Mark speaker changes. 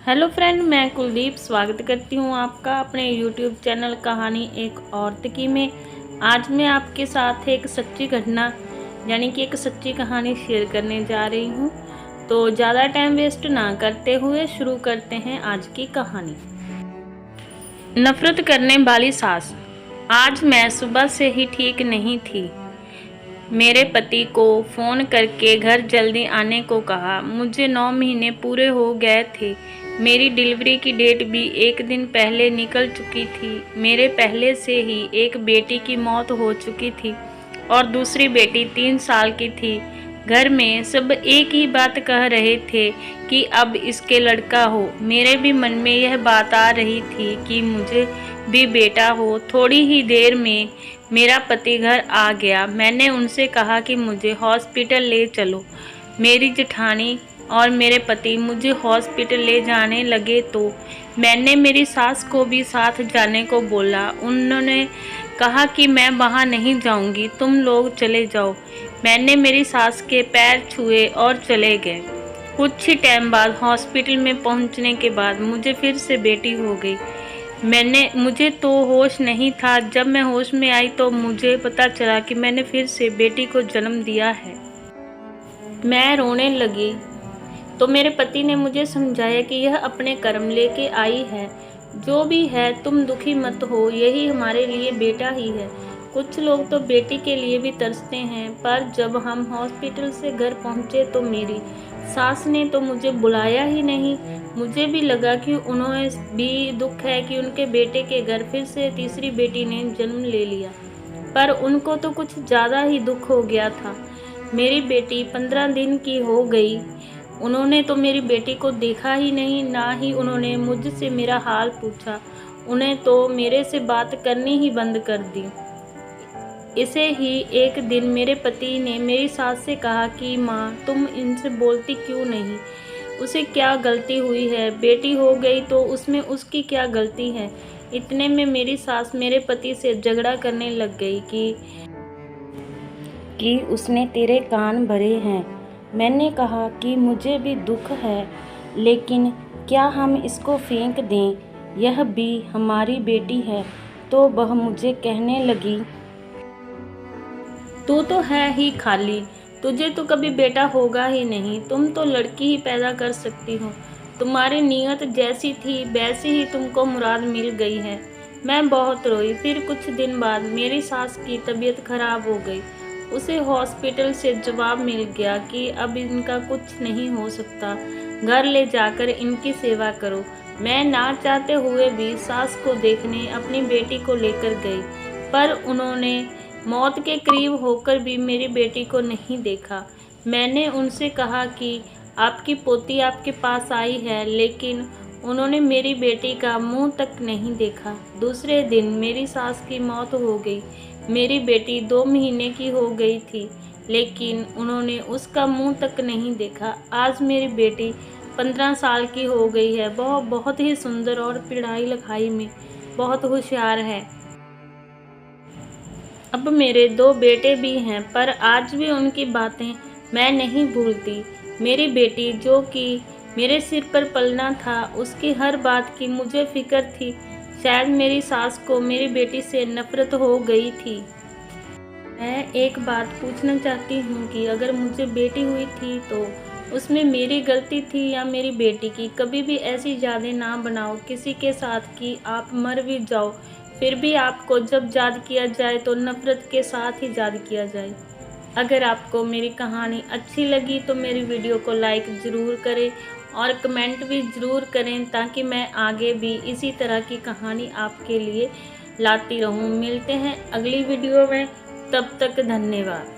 Speaker 1: Hello friend, मैं कुलदीप स्वागत करती हूँ आपका अपने यूट्यूब चैनल कहानी एक औरत की में। आज मैं आपके साथ एक सच्ची घटना यानी कि एक सच्ची कहानी शेयर करने जा रही हूँ। तो ज़्यादा टाइम वेस्ट ना करते हुए शुरू करते हैं आज की कहानी। नफरत करने वाली सास। आज मैं सुबह से ही ठीक नहीं थी। मेरे पति को फ़ोन करके घर जल्दी आने को कहा। मुझे 9 महीने पूरे हो गए थे। मेरी डिलीवरी की डेट भी एक दिन पहले निकल चुकी थी। मेरे पहले से ही एक बेटी की मौत हो चुकी थी और दूसरी बेटी 3 साल की थी। घर में सब एक ही बात कह रहे थे कि अब इसके लड़का हो। मेरे भी मन में यह बात आ रही थी कि मुझे भी बेटा हो। थोड़ी ही देर में मेरा पति घर आ गया। मैंने उनसे कहा कि मुझे हॉस्पिटल ले चलो। मेरी जेठानी और मेरे पति मुझे हॉस्पिटल ले जाने लगे तो मैंने मेरी सास को भी साथ जाने को बोला। उन्होंने कहा कि मैं वहाँ नहीं जाऊँगी, तुम लोग चले जाओ। मैंने मेरी सास के पैर छुए और चले गए। कुछ ही टाइम बाद हॉस्पिटल में पहुँचने के बाद मुझे फिर से बेटी हो गई। मुझे तो होश नहीं था। जब मैं होश में आई तो मुझे पता चला कि मैंने फिर से बेटी को जन्म दिया है। मैं रोने लगी तो मेरे पति ने मुझे समझाया कि यह अपने कर्म लेके आई है। जो भी है तुम दुखी मत हो, यही हमारे लिए बेटा ही है। कुछ लोग तो बेटी के लिए भी तरसते हैं, पर जब हम हॉस्पिटल से घर पहुंचे तो मेरी सास ने तो मुझे बुलाया ही नहीं। मुझे भी लगा कि उन्हें भी दुख है कि उनके बेटे के घर फिर से तीसरी बेटी ने जन्म ले लिया, पर उनको तो कुछ ज़्यादा ही दुख हो गया था। मेरी बेटी 15 दिन की हो गई। उन्होंने तो मेरी बेटी को देखा ही नहीं, ना ही उन्होंने मुझसे मेरा हाल पूछा। उन्हें तो मेरे से बात करनी ही बंद कर दी। इसे ही एक दिन मेरे पति ने मेरी सास से कहा कि माँ, तुम इनसे बोलती क्यों नहीं? उसे क्या गलती हुई है? बेटी हो गई तो उसमें उसकी क्या गलती है? इतने में मेरी सास मेरे पति से झगड़ा करने लग गई कि उसने तेरे कान भरे हैं। मैंने कहा कि मुझे भी दुख है, लेकिन क्या हम इसको फेंक दें? यह भी हमारी बेटी है। तो वह मुझे कहने लगी, तू तो है ही खाली, तुझे तो कभी बेटा होगा ही नहीं। तुम तो लड़की ही पैदा कर सकती हो। तुम्हारी नीयत जैसी थी वैसी ही तुमको मुराद मिल गई है। मैं बहुत रोई। फिर कुछ दिन बाद मेरी सास की तबीयत खराब हो गई। उसे हॉस्पिटल से जवाब मिल गया कि अब इनका कुछ नहीं हो सकता, घर ले जाकर इनकी सेवा करो। मैं ना चाहते हुए भी सास को देखने अपनी बेटी को लेकर गई, पर उन्होंने मौत के करीब होकर भी मेरी बेटी को नहीं देखा। मैंने उनसे कहा कि आपकी पोती आपके पास आई है, लेकिन उन्होंने मेरी बेटी का मुंह तक नहीं देखा। दूसरे दिन मेरी सास की मौत हो गई। मेरी बेटी 2 महीने की हो गई थी, लेकिन उन्होंने उसका मुंह तक नहीं देखा। आज मेरी बेटी 15 साल की हो गई है। वह बहुत ही सुंदर और पढ़ाई लिखाई में बहुत होशियार है। अब मेरे 2 बेटे भी हैं, पर आज भी उनकी बातें मैं नहीं भूलती। मेरी बेटी जो कि मेरे सिर पर पलना था, उसकी हर बात की मुझे फिक्र थी। शायद मेरी सास को मेरी बेटी से नफरत हो गई थी। मैं एक बात पूछना चाहती हूँ कि अगर मुझे बेटी हुई थी तो उसमें मेरी गलती थी या मेरी बेटी की? कभी भी ऐसी यादें ना बनाओ किसी के साथ कि आप मर भी जाओ, फिर भी आपको जब याद किया जाए तो नफ़रत के साथ ही याद किया जाए। अगर आपको मेरी कहानी अच्छी लगी तो मेरी वीडियो को लाइक ज़रूर करें और कमेंट भी ज़रूर करें, ताकि मैं आगे भी इसी तरह की कहानी आपके लिए लाती रहूं। मिलते हैं अगली वीडियो में, तब तक धन्यवाद।